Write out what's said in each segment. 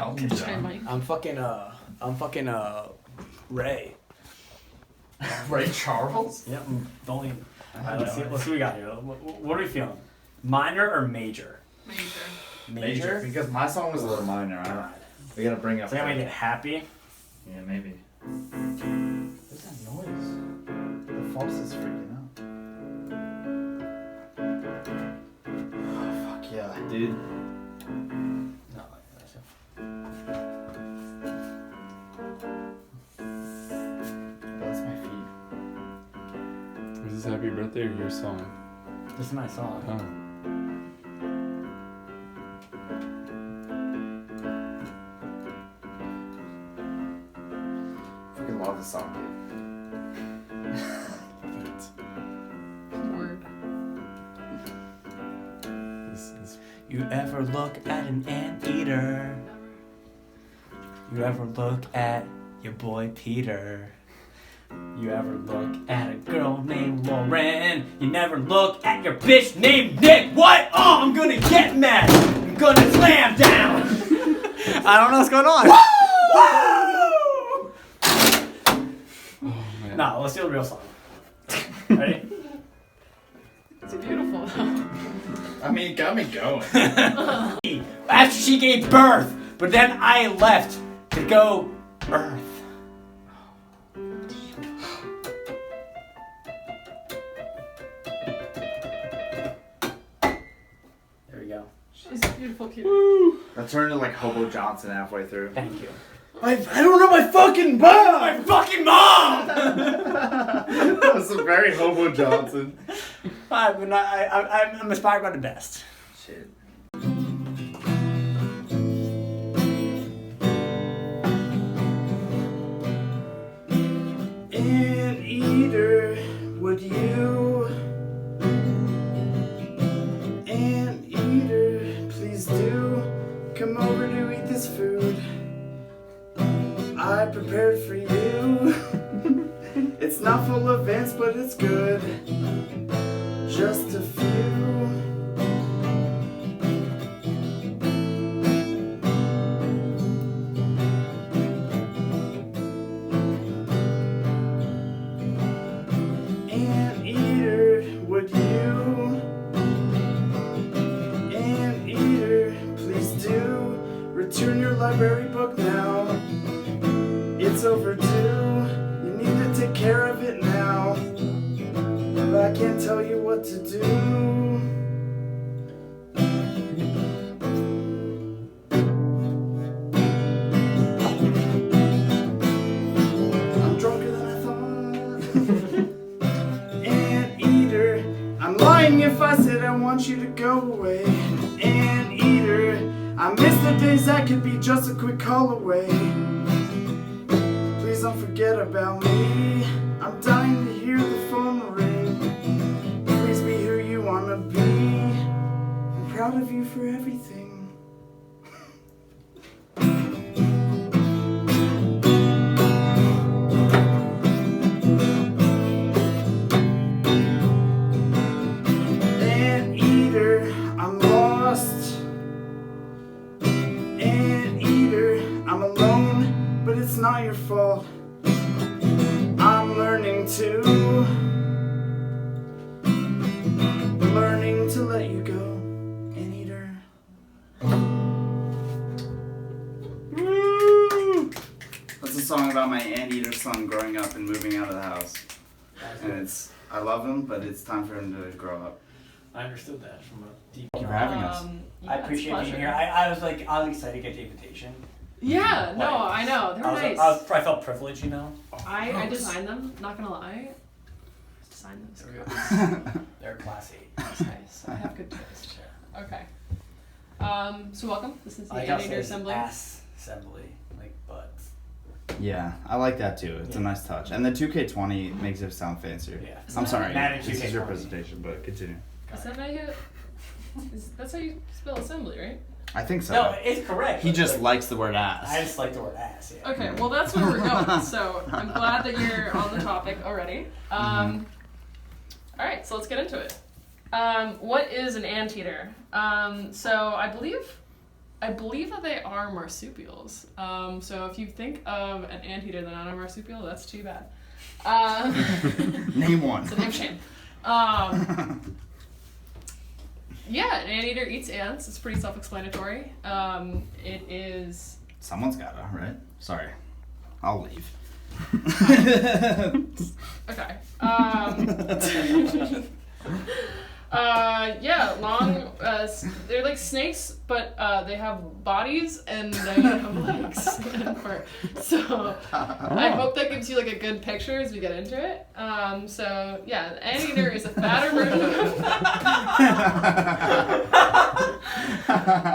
Elton John. I'm fucking Ray. Ray Charles? Yep. Only. Alright, let's see what we got here. What are we feeling? Minor or major? Major? Because my song was a little minor. We gotta bring up. So I get happy. Yeah, maybe. What's that noise? The false is freaking out. Oh, fuck yeah, dude. No, that's it. Bless my feet. Is this Happy Birthday or your song? This is my song. Oh. Fucking love the song, Word. You ever look at an anteater? You ever look at your boy Peter? You ever look at a girl named Lauren? You never look at your bitch named Nick? What? Oh, I'm gonna get mad! I'm gonna slam down! I don't know what's going on. Woo! Oh, man. No, let's do a real song. Ready? It's beautiful though. I mean, it got me going. After she gave birth, but then I left to go Earth. There we go. She's a beautiful kid. I turned to like Hobo Johnson halfway through. Thank you. I don't know my fucking mom! My fucking mom! That was a very Hobo Johnson. I'm inspired by the best. Shit. Anteater, would you? Anteater, please do come over to eat this food I prepared for you. It's not full of ants, but it's good. Just a few. Anteater, would you? Anteater, please do return your library book now. It's overdue. You need to take care of it now. But I can't tell you what to do. I'm drunker than I thought. Anteater, I'm lying if I said I want you to go away. Anteater, I miss the days that could be just a quick call away. Please don't forget about me. I'm dying to hear the phone ring. Please be who you wanna be. I'm proud of you for everything. Anteater, I'm lost. Anteater, I'm alone, but it's not your fault. I'm learning to let you go, Anteater. Woo! That's a song about my Anteater son growing up and moving out of the house. And I love him, but it's time for him to grow up. I understood that from a deep. Thank you for having us. Yeah, I appreciate it's a being pleasure. here. I was excited to get the invitation. Yeah, no, Like, I know. They're nice. I felt privileged, you know. I designed them, not gonna lie. I designed them. They're classy. That's nice. I have good taste. Okay. So welcome. This is the I like how it Anteater says Assembly. ass assembly, like butts. Yeah, I like that too. It's a nice touch. And the 2K20 makes it sound fancier. Yeah. I'm sorry. Madden This is your 2K20. presentation, but continue. Is that how you? That's how you spell assembly, right? I think so. No, it's correct. He but, just like, likes the word ass. I just like the word ass. Yeah. Okay, well that's where we're going. So I'm glad that you're on the topic already. All right, so let's get into it. What is an anteater? So I believe I believe that they are marsupials. So if you think of an anteater that's not a marsupial, that's too bad. Name one. It's a name shame. Yeah, an anteater eats ants. It's pretty self-explanatory. It is... Someone's gotta, right? Sorry. I'll leave. Okay. Yeah, long, they're like snakes, but they have bodies and they have legs and fur. So I hope that gives you like a good picture as we get into it. So yeah, the anteater is a fatter version of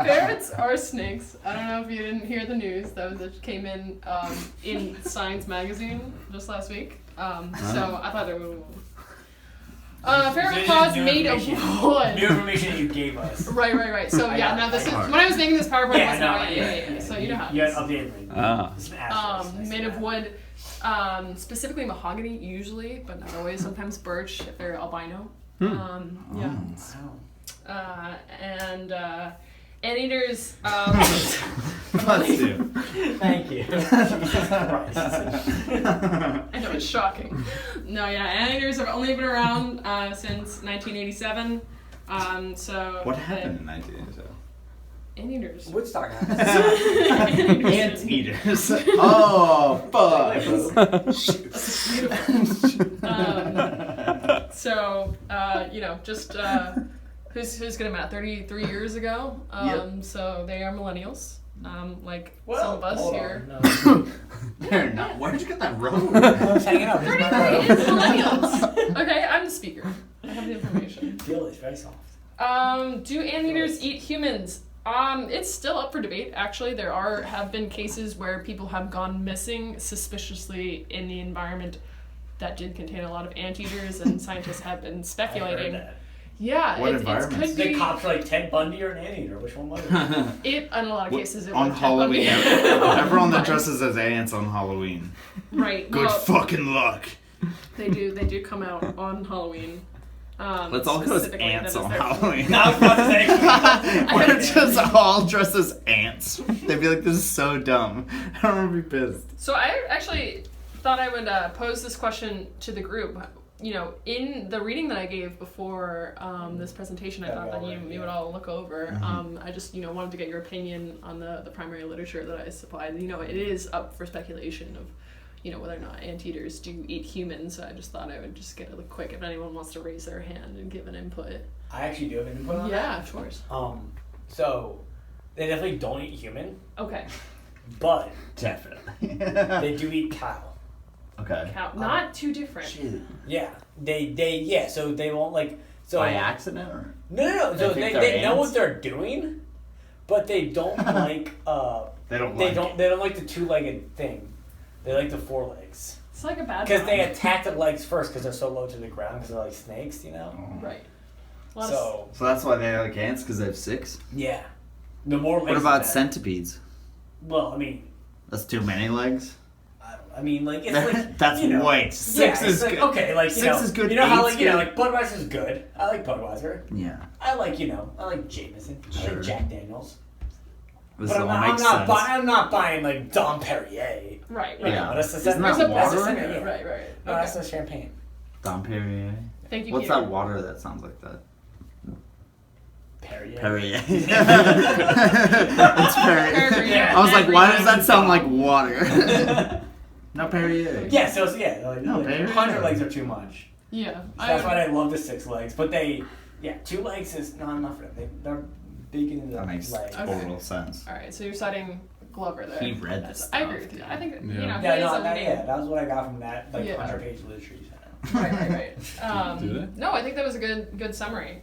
Ferrets are snakes. I don't know if you didn't hear the news that came in Science magazine just last week. So I thought it would. Ferret claws made of wood. New information you gave us. Right. So yeah, now this is when I was making this PowerPoint. Yeah. So you know how. You had updated me. Made of wood, specifically mahogany usually, but not always. Sometimes birch if they're albino. Yeah. And anteaters. Bless you. Thank you. I know, it's shocking. No, yeah, anteaters have only been around since 1987. So What happened in 1987? Anteaters. Woodstock. Anteaters. Oh, fuck. So, just who's gonna math? 33 years ago. Yep. So they are millennials. Like Well, some of us hold here. on, no. They're not. Where'd you get that road? I was hanging out. This is 33 my is millennials. Okay, I'm the speaker. I have the information. Feel it's very soft. Do anteaters eat humans? It's still up for debate. Actually, there have been cases where people have gone missing suspiciously in the environment that did contain a lot of anteaters, and scientists have been speculating. I heard that. Yeah, What it environments? could The be. cops are like Ted Bundy or an anteater. Which one was it? In a lot of cases, it On was Halloween. Ted Bundy. Everyone that Right. dresses as ants on Halloween. Right. Good Well, fucking luck. they do come out on Halloween. Let's all go as Specifically, ants that is on their- Halloween. I was about to say. We're just all dressed as ants. They'd be like, this is so dumb. Everyone would be pissed. So I actually thought I would pose this question to the group. You know, in the reading that I gave before this presentation, I thought that you would all look over. I just, wanted to get your opinion on the primary literature that I supplied. It is up for speculation of, whether or not anteaters do eat humans. So I just thought I would just get a look quick if anyone wants to raise their hand and give an input. I actually do have an input on that. Yeah, of course. So they definitely don't eat human, Okay. but Definitely. they do eat cow. Okay. Cow. Not too different. Shit. Yeah, so they won't so By accident or? no. So They think they they're know ants? what they're doing, but they don't like They don't they like don't they don't like the two-legged thing. They like the four legs It's like a bad because they vibe. attack the legs first because they're so low to the ground because they're like snakes, Right. A lot of So that's why they like ants, because they have 6? Yeah, the more legs. What about the better. centipedes? Well, I mean, That's too many legs? like it's like That's white. 6 is like, good. okay, like 6 is good. You know how 8's like good. like Budweiser's good. I like Budweiser. Yeah. I like Jameson. I Sure. like Jack Daniels. This But all I'm makes not sense. I'm not buying like Dom Perrier. Right. You Right. know, that's the Isn't that's that the- water? that's the sentiment, yeah. Right. No, that's Okay. the champagne. Dom Perrier. Thank you. What's Peter. that water that sounds like that? Perrier. Perrier. It's Perrier. Perrier. I was like, why does that sound like water? No Perrier. Yeah, so yeah, like, No, like Perrier. 100 legs are too much. Yeah. So that's why I love the 6 legs. But 2 legs is not enough for them. They're big in the That makes legs. total sense. All right, so you're citing Glover there. He read this I stuff, agree with you. dude. I think Yeah. he Yeah, is no, a leading. that was what I got from that Yeah. 100-page literature you sent out. Right. Do they? No, I think that was a good summary.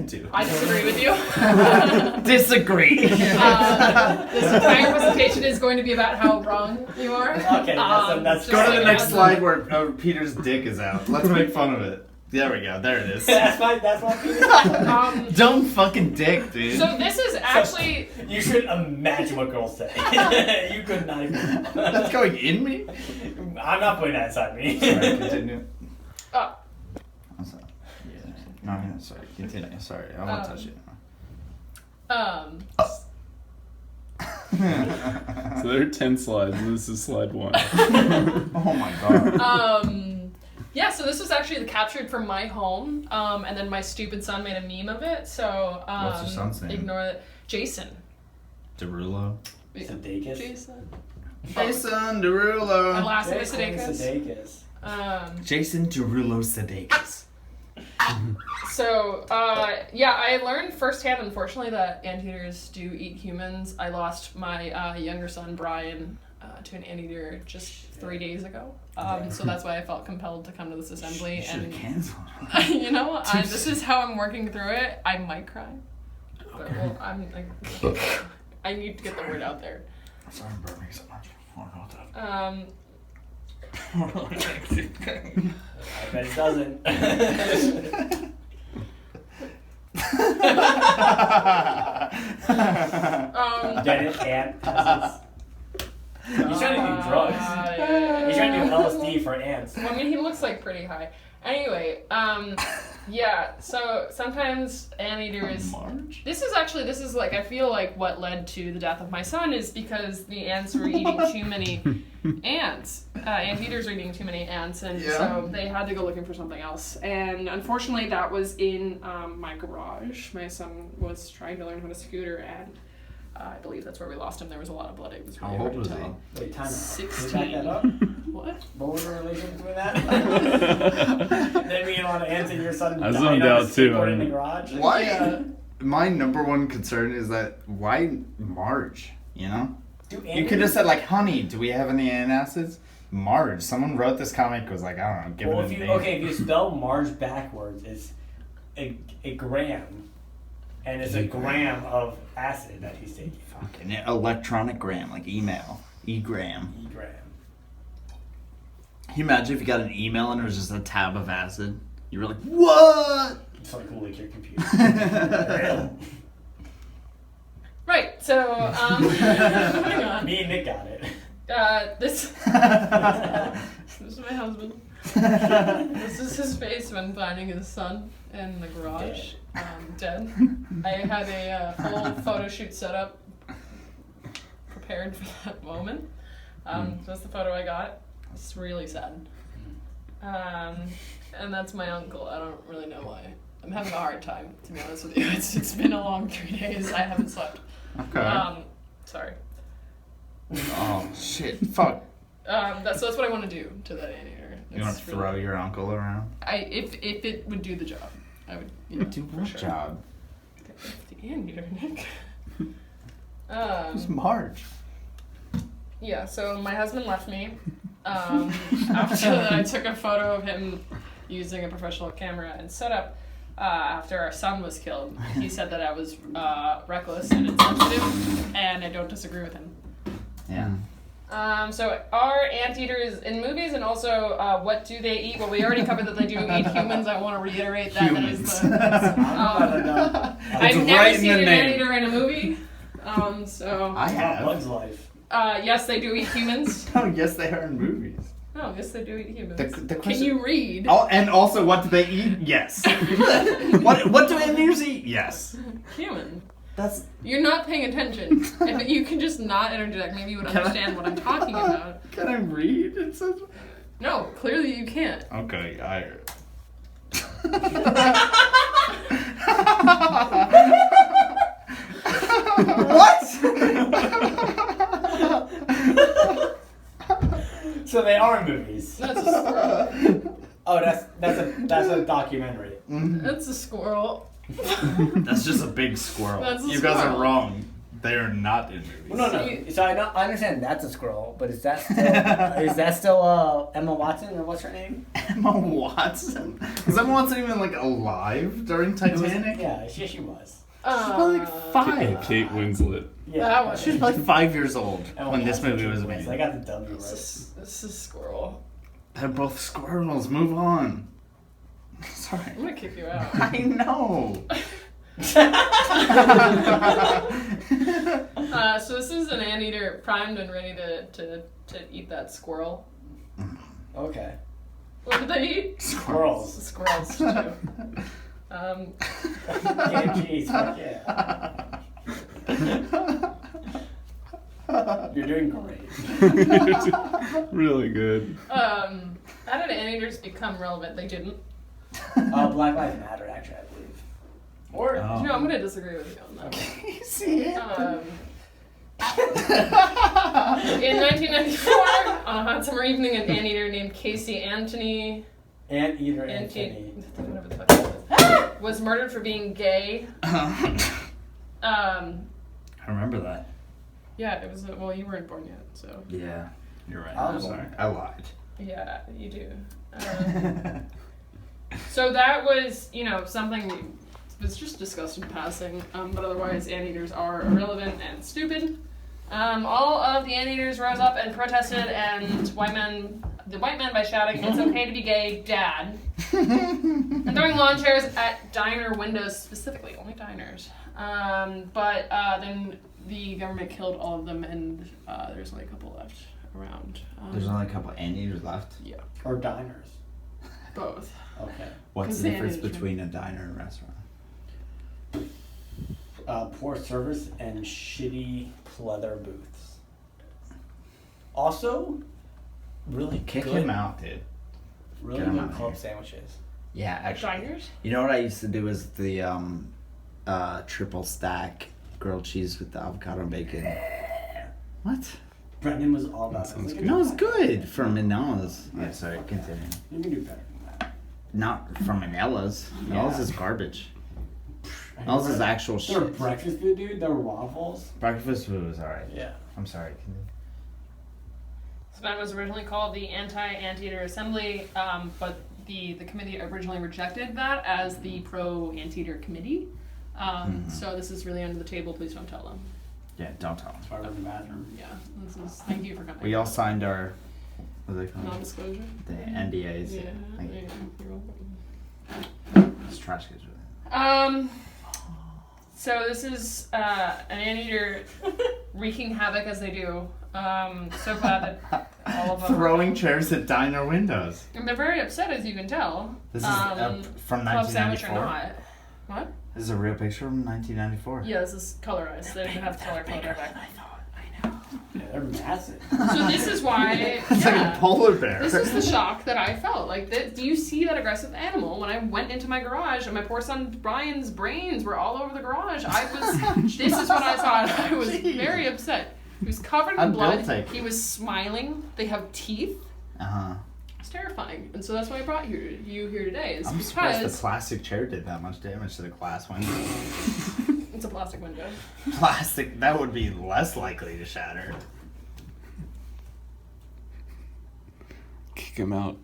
Dude. I disagree with you. Disagree. This entire presentation is going to be about how wrong you are. Okay, that's just Go to so the you next know. slide where Peter's dick is out. Let's make fun of it. There we go. There it is. that's my opinion. Dumb fucking dick, dude. So this is actually You should imagine what girls say. You could not even. That's going in me? I'm not putting that inside me. Sorry, continue. oh, I'm sorry. No, sorry. Continue. Sorry. I won't touch it. So there are 10 slides, and this is slide 1. Oh my god. Yeah, so this was actually captured from my home, and then my stupid son made a meme of it, so, What's your son's name? ignore it. Jason. Derulo. Sudeikis. Jason. Jason My Derulo. last name is Jason Sudeikis. Sudeikis. Jason Derulo Sudeikis. So, yeah, I learned firsthand, unfortunately, that anteaters do eat humans. I lost my younger son, Brian, to an anteater just 3 days ago. So that's why I felt compelled to come to this assembly. You should And cancel. you know, this is how I'm working through it. I might cry. But, well, I need to get the word out there. Sorry, I'm burping so much. I bet it doesn't. Get it, ant? He's trying to do drugs. He's trying to do LSD for ants. Well, I mean, he looks like pretty high. Anyway, yeah, so sometimes anteaters... Marge? This is like, I feel like what led to the death of my son is because the ants were eating too many ants. Anteaters were eating too many ants, and so they had to go looking for something else. And unfortunately, that was in my garage. My son was trying to learn how to scooter, and I believe that's where we lost him. There was a lot of blood. It was really How hard old to was tell. Wait, time out. 16. Can you back that up? What? What was the relation between that? Then being on ants and your son I dying zoned on out the too, skateboard I in the mean- garage? Why? Yeah. My number one concern is that why Marge? You know? Do You could have said like, honey, do we have any antacids? Marge. Someone wrote this comic, was like, I don't know, give Well, it a if you name. if you spell Marge backwards, it's a gram, and it's a gram of acid that he's taking. An electronic gram, like email. E-gram. E-gram. Can you imagine if you got an email and it was just a tab of acid? You were like, what? It's like lick your computer. Right, so, moving on. Me and Nick got it. This is my husband. This is his face when finding his son in the garage, dead. I had a full photo shoot set up, prepared for that moment. So that's the photo I got. It's really sad. And that's my uncle. I don't really know why. I'm having a hard time, to be honest with you. It's been a long 3 days. I haven't slept. Okay. Sorry. Oh, shit. Fuck. So that's what I want to do to that anteater. You want to throw your uncle around? If it would do the job, I would. Yeah, Do for what sure. job? The anteater, Nick. Who's Marge? Yeah. So my husband left me. After I took a photo of him using a professional camera and setup. After our son was killed, he said that I was reckless and insensitive, and I don't disagree with him. Yeah. So are anteaters in movies, and also what do they eat? Well, we already covered that they do eat humans. I want to reiterate that. Humans. That is I've It's never right in seen the an name. anteater in a movie. So I It's not have. Bug's Life. yes, they do eat humans. Oh, yes, they are in movies. Oh, yes, they do eat humans. The Can question- you read? Oh, and also, what do they eat? Yes. what do anteaters eat? Yes. Human. That's. You're not paying attention. If you can just not interject, maybe you would understand what I'm talking about. Can I read? It says. No, clearly you can't. Okay, I. What? So they are in movies. That's a squirrel. Oh, that's a documentary. That's a squirrel. That's just a big squirrel. That's a You guys are squirrel. wrong. They are not in movies. Well, no. So I understand that's a squirrel, but is that still Emma Watson or what's her name? Emma Watson? Was Emma Watson even like alive during Titanic? Yeah, she was. She's probably like 5. Kate Winslet. Yeah. That was- She was probably 5 years old Emma when this Watson movie was wins. made. I got the W right. This is squirrel. They're both squirrels. Move on. Sorry. I'm gonna kick you out. I know. So this is an anteater primed and ready to eat that squirrel. Okay. What did they eat? Squirrels. Squirrels too. Yeah, geez, fuck yeah. You're doing great. Really good. How did anteaters become relevant? They didn't. Black Lives Matter, actually, I believe. Or Oh. No, I'm going to disagree with you on that. You see it? In 1994, on a hot summer evening, an anteater named Casey Anthony Anteater Anthony. whatever the fuck that was murdered for being gay. I remember that. Yeah, it was. Well, you weren't born yet, so. Yeah, you're right. I I'm was sorry. I lied. Yeah, you do. So that was, something that was just discussed in passing, but otherwise anteaters are irrelevant and stupid. All of the anteaters rose up and protested, and the white men by shouting, "It's okay to be gay, Dad," and throwing lawn chairs at diner windows, specifically, only diners. But then the government killed all of them, and there's only a couple left around. There's only a couple anteaters left. Yeah, Or diners. both. Okay. What's 'Cause the the difference anteaters between a diner and a restaurant? Poor service and shitty pleather booths. Also, really Kick good, him out, dude. really Get him good out club here. sandwiches. Yeah, actually. Diners? You know what I used to do is the triple stack grilled cheese with the avocado and bacon. What? Brendan was all about That it. sounds Like, No, it's good from Manila's. Yeah, sorry, continue. You can do better than that. Not from Manila's. Manila's is garbage. I Manila's know, is right? actual Their shit. breakfast food, dude. Their waffles. Breakfast food was alright. Yeah. I'm sorry. Continue. So that was originally called the Anteater Assembly, but the committee originally rejected that as the pro-anteater committee. So this is really under the table. Please don't tell them. Yeah, don't tell them. That's why we're in the bathroom. Yeah, this is. Thank you for coming. We all signed our, what are they called? Non-disclosure. The NDAs. Yeah. Thank you. You're welcome. It's trash cans with it. So this is an anteater wreaking havoc as they do. So glad that all of them Throwing chairs at diner windows. and they're very upset, as you can tell. This is from club sandwich or 1994. not. What? This is a real picture from 1994. Yeah, this is colorized. They have color coded back. Yeah, they're massive. So this is why. It's like a polar bear. This is the shock that I felt. Like, do you see that aggressive animal? When I went into my garage and my poor son Brian's brains were all over the garage, this is what I saw. I was very upset. He was covered in I'm blood. guilty. He was smiling. They have teeth. Uh-huh. It's terrifying. And so that's why I brought you here today. Is I'm surprised the because plastic chair did that much damage to the glass window. it's a plastic window. Plastic, that would be less likely to shatter. Kick him out.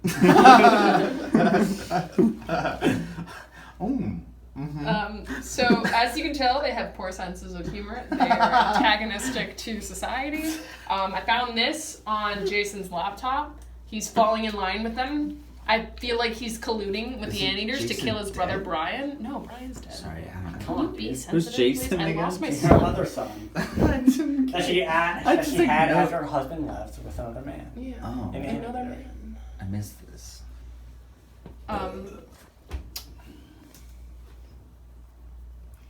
So as you can tell, they have poor senses of humor. They are antagonistic to society. I found this on Jason's laptop. He's falling in line with them. I feel like he's colluding with Is the anteaters to Jason kill his brother dead? Brian. No, Brian's dead. Sorry, I don't know. Can you be Who's sensitive, Jason please? I again? lost my She's her son. other son. I That she had, I that just she had ignored- after her husband left with another man. Yeah. Oh. And Another man. I missed this.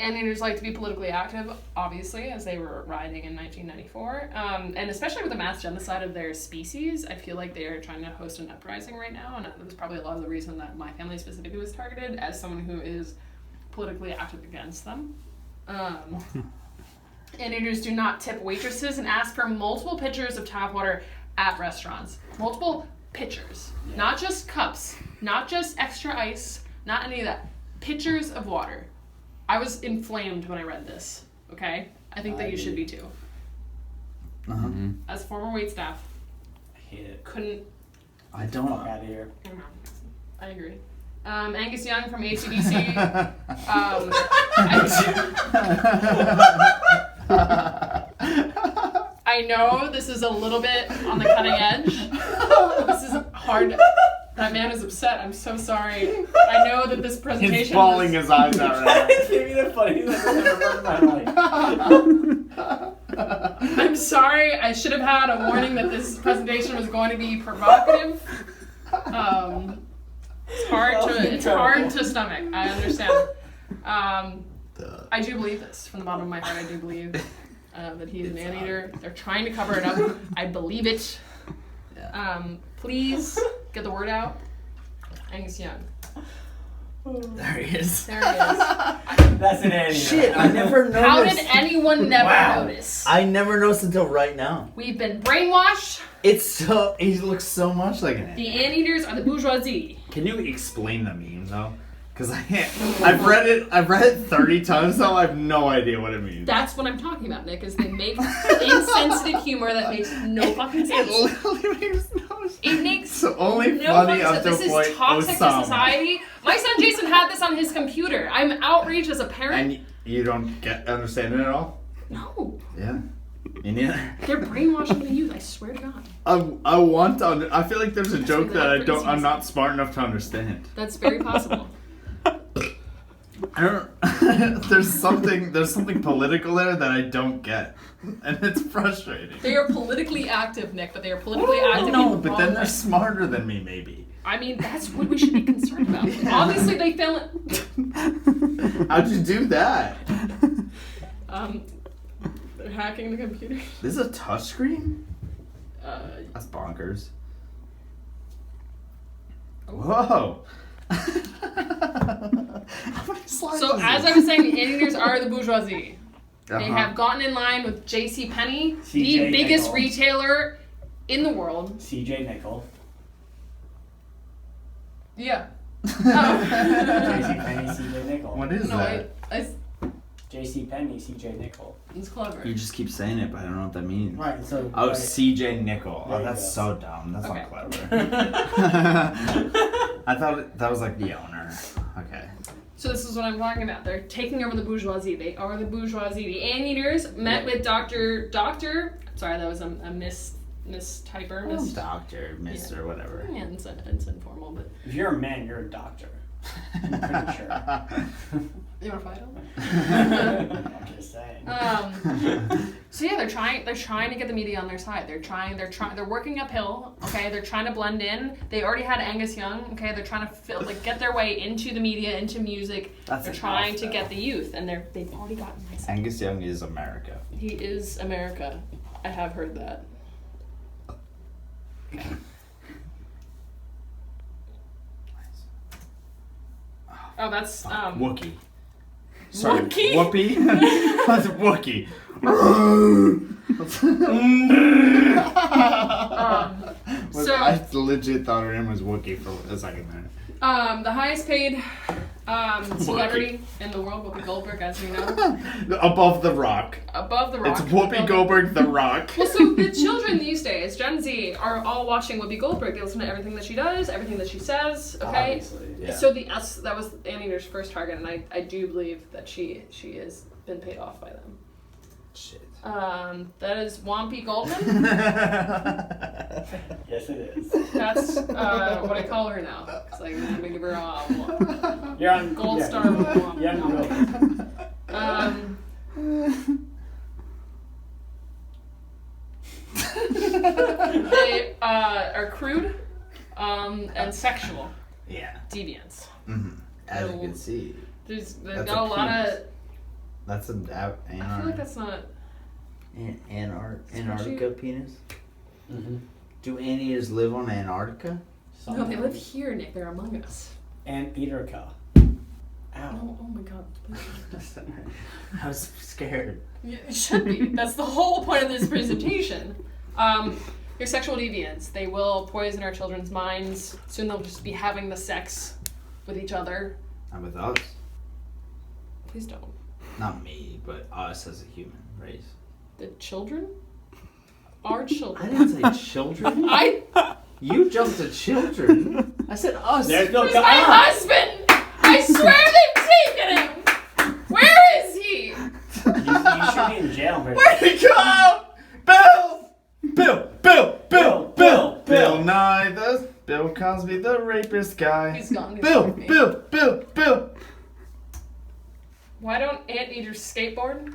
Anteaters like to be politically active, obviously, as they were rioting in 1994. And especially with the mass genocide of their species, I feel like they are trying to host an uprising right now. And that was probably a lot of the reason that my family specifically was targeted as someone who is politically active against them. Anteaters do not tip waitresses and ask for multiple pitchers of tap water at restaurants. Multiple pitchers. Yeah. Not just cups. Not just extra ice. Not any of that. Pitchers of water. I was inflamed when I read this, okay? I think that you should be too. Uh-huh. As former waitstaff, I hate it. couldn't... I Fuck don't. out of here. I agree. Angus Young from ACDC. I know this is a little bit on the cutting edge. This is hard. That man is upset. I'm so sorry. I know that this presentation He's bawling was... his eyes out right It's maybe the funniest thing I've ever heard in my life. I'm sorry. I should have had a warning that this presentation was going to be provocative. It's hard to stomach. I understand. I do believe this. From the bottom of my heart, I do believe that he is an anteater. They're trying to cover it up. I believe it. Yeah. Please get the word out. Angus Young. There he is. There he is. That's an anteater. Shit, I never noticed. How did anyone never Wow. notice? I never noticed until right now. We've been brainwashed. It's so. He looks so much like an The anteater. anteaters are the bourgeoisie. Can you explain the meme though? Because I've read it 30 times now. I have no idea what it means. That's what I'm talking about, Nick, is they make insensitive humor that makes no fucking It sense. literally makes no sense. It makes It's only no funny fucking up sense. to This a is point. toxic to Osama. society. My son Jason had this on his computer. I'm outraged as a parent. And you don't understand it at all? No. Yeah. Me neither. They're brainwashing the youth, I swear to God. I want to. I feel like there's a joke that that brings I'm me not smart enough to understand. That's very possible. I don't. there's something political there that I don't get, and it's frustrating. They are politically active, Nick, but they are politically active. No, in the but wrong then they're way. smarter than me, maybe. I mean, that's what we should be concerned about. Obviously, they fail it. How'd you do that? They're hacking the computer. This is a touchscreen? Uh, That's bonkers. Oh. Whoa. How many slides so, is as this? I was saying, the anteaters are the bourgeoisie. They Uh-huh. have gotten in line with J.C. Penney, the C.J. biggest Nichols. retailer in the world. CJ Nickel. Yeah. JC Penny, CJ Nickel. What is that? JC Penny, CJ Nickel. It's clever. You just keep saying it, but I don't know what that means. Right, so. Oh, right. CJ Nickel. There Oh, you that's go. so dumb. That's Okay. not clever. I thought that was like the owner. Okay. So this is what I'm talking about. They're taking over the bourgeoisie. They are the bourgeoisie. The anteaters met with Dr. Sorry, that was a mistyper. Doctor, mister, whatever. Yeah, it's informal, but If you're a man, you're a doctor. I'm pretty sure. you want to fight them? I'm just saying. So yeah, they're trying to get the media on their side. They're working uphill. Okay, they're trying to blend in. They already had Angus Young. Okay, they're trying to get their way into the media, into music. That's they're enough, trying to though. get the youth, and they've already gotten nice. Angus Young is America. He is America. I have heard that. Oh, that's Wookie. Sorry, Wookie? Whoopi? That's Wookie. so I legit thought her name was Wookie for a second there. the highest paid celebrity in the world, Whoopi Goldberg, as you know, Above the Rock. above the rock. It's Whoopi Goldberg, the Rock. Well, so the children these days, Gen Z, are all watching Whoopi Goldberg. They listen to everything that she does, everything that she says. Okay. Obviously. Yeah. So that was Anteater's first target, and I do believe that she has been paid off by them. Shit. That is Whoopi Goldman. Yes, it is. That's what I call her now. It's like I'm gonna give her a You're on gold yeah, star. You're on They are crude and sexual Yeah. deviants. Mm-hmm. As you No. can see, They've That's got a lot penis. of. that's an I feel like that's not. Antarctica penis. Mm-hmm. Do anteaters live on Antarctica? No, they live here, Nick. They're among us. Anteater. Oh, Ow. oh my God. I was scared. Yeah, it should be. That's the whole point of this presentation. Your sexual deviants. They will poison our children's minds. Soon they'll just be having the sex with each other. Not with us. Please don't. Not me, but us as a human race. The children? Our I children. didn't say children. You jumped to children. I said us. There's no Where's my husband? I swear they've taken him! Where is he? You should be in jail. But Where'd he go? Bill! Bill Nye, the Bill Cosby, the rapist guy. He's gone. He's Bill! with me. Why don't anteaters skateboard?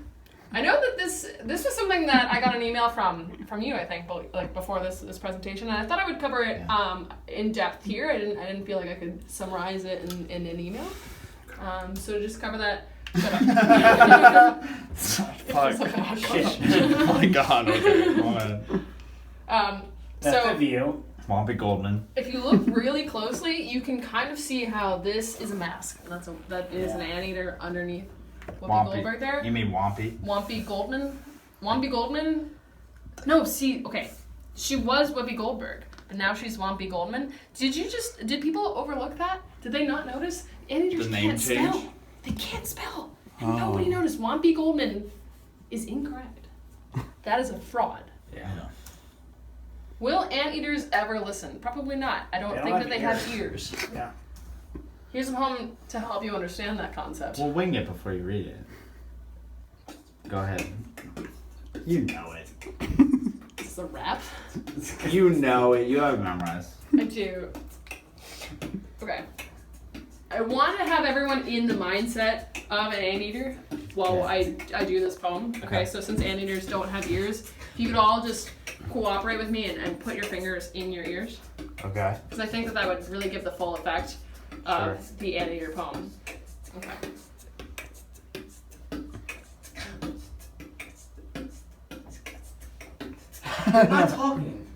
I know that this was something that I got an email from you, I think, like before this presentation, and I thought I would cover it in depth here. I didn't feel like I could summarize it in an email. So to just cover that, Shut up. Fuck. It's like, oh, Shit. Oh my god, okay, go ahead. That's So the view. Swampy Goldman. if you look really closely, you can kind of see how this is a mask. And that is an anteater underneath Whoopi Goldberg there. You mean Wampy? Whoopi Goldman. Whoopi Goldman. No, see, okay, she was Whoopi Goldberg, but now she's Whoopi Goldman. Did people overlook that? Did they not notice? Anteaters The name can't change? spell. They can't spell. And nobody noticed. Whoopi Goldman is incorrect. That is a fraud. Yeah. Will anteaters ever listen? Probably not. I don't think that they have ears. Yeah. Here's a poem to help you understand that concept. We'll wing it before you read it. Go ahead. You know it. This is a rap. You know it. You have it memorized. I do. Okay. I want to have everyone in the mindset of an anteater while I do this poem. Okay, so since anteaters don't have ears, if you could all just cooperate with me and put your fingers in your ears. Okay. Because I think that would really give the full effect of the anteater poem. Okay. I'm not talking.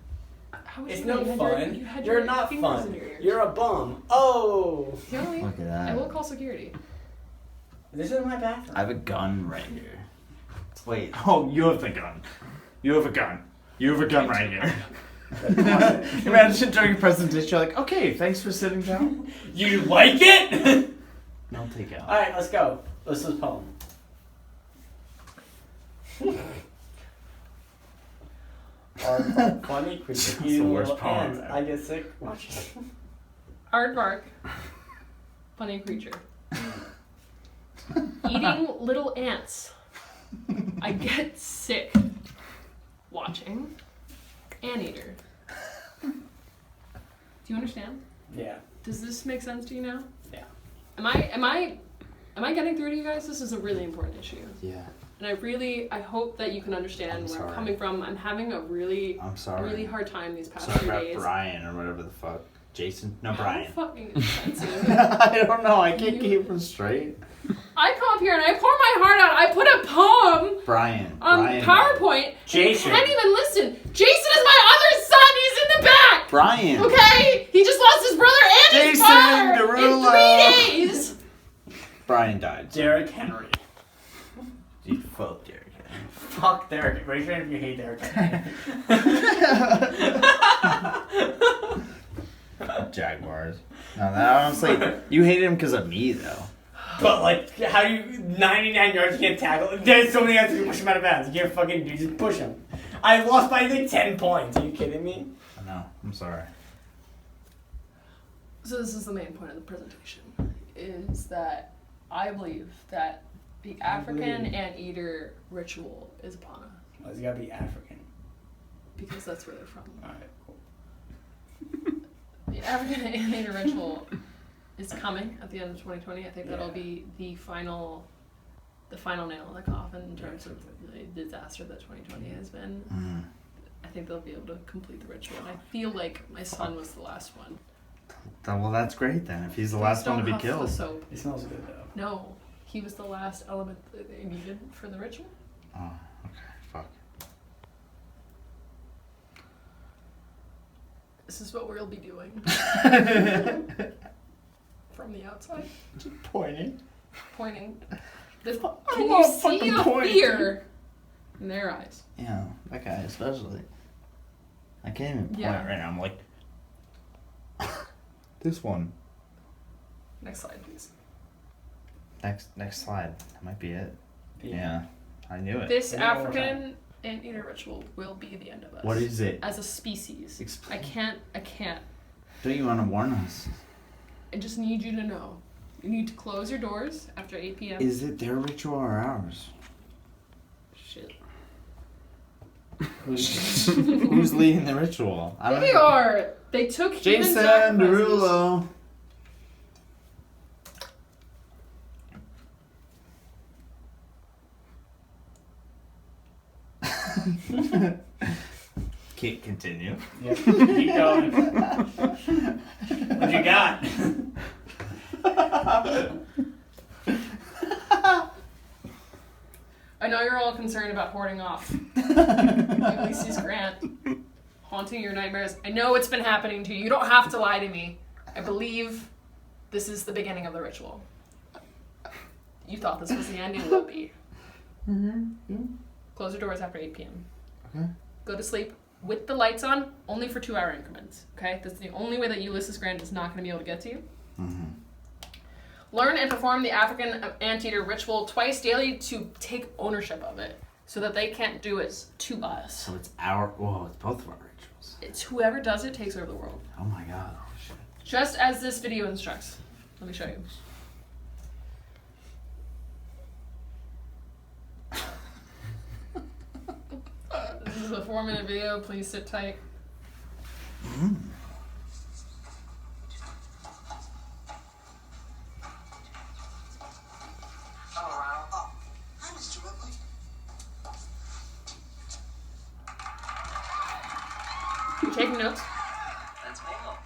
How was It's it? no You had fun. you had You're your not fingers in fun. your ears. You're a bum. Oh. Really? Look at I that. will call security. This is my bathroom. I have a gun right here. Wait. Oh, you have the gun. You have a gun. You have a gun right here. Imagine during a presentation, you're like, okay, thanks for sitting down. You like it? I'll take it. Alright, let's go. This is poem. Funny creature. That's You the worst little poem ant. ever. I get sick watching. Aardvark. Funny creature. Eating little ants. I get sick. Watching. Anteater. Do you understand? Yeah. Does this make sense to you now? Yeah. Am I getting through to you guys? This is a really important issue. Yeah. And I hope that you can understand I'm where I'm sorry. coming from. I'm having a really, I'm sorry. really hard time these past Sorry few about days. Brian or whatever the fuck. Jason? No, How Brian. fucking offensive. I don't know. I can't keep him straight. I come up here and I pour my heart out. I put a poem Brian. on Brian. PowerPoint. Jason. And you can't even listen. Jason is my other son. He's in the back. Brian. Okay? He just lost his brother and his Jason father Derulo. in 3 days. Brian died. Derrick Henry. Dude, fuck Derek. Fuck Derrick. Raise your hand if you hate Derrick Henry. Jaguars. No, that honestly, you hated him because of me though. But like, how do you 99 yards you can't tackle? There's so many yards you push him out of bounds. You can't fucking you just push him. I lost by like 10 points. Are you kidding me? No, I'm sorry. So this is the main point of the presentation, is that I believe that the African anteater ritual is upon us, Well, it's gotta be African. because that's where they're from. Alright, cool. The African anteater ritual is coming at the end of 2020. I think that'll be the final nail in the coffin in terms of the disaster that 2020 has been. Mm. I think they'll be able to complete the ritual, and I feel like my son was the last one. Well, that's great then. If he's the Please last one to don't be huff the killed. soap. It smells good though. No, he was the last element that they needed for the ritual. Oh, okay. Fuck. This is what we'll be doing from the outside, Pointing. pointing. Can you love see fucking the pointing. fear in their eyes? Yeah, that guy especially. I can't even point Yeah. Right now, I'm like, this one. Next slide, please. Next slide. That might be it. Yeah, I knew it. This Say it one more African anteater ritual will be the end of us. What is it? As a species. Explain. I can't. Don't you want to warn us? I just need you to know. You need to close your doors after 8 p.m. Is it their ritual or ours? Shit. Who's leading the ritual? I don't They know. are. They took human Jason sacrifices. Derulo. Can't continue. Yeah. Keep going. What you got? I know you're all concerned about hoarding off Ulysses Grant, haunting your nightmares. I know it's been happening to you. You don't have to lie to me. I believe this is the beginning of the ritual. You thought this was the end, it will be. Close your doors after 8 p.m. Okay. Go to sleep with the lights on, only for 2-hour increments. Okay? That's the only way that Ulysses Grant is not going to be able to get to you. Learn and perform the African Anteater ritual twice daily to take ownership of it, so that they can't do it to us. So it's it's both of our rituals. It's whoever does it takes over the world. Oh my god. Just as this video instructs. Let me show you. This is a 4-minute video. Please sit tight. Hi, Mr. Ripley. You taking notes? That's Mabel.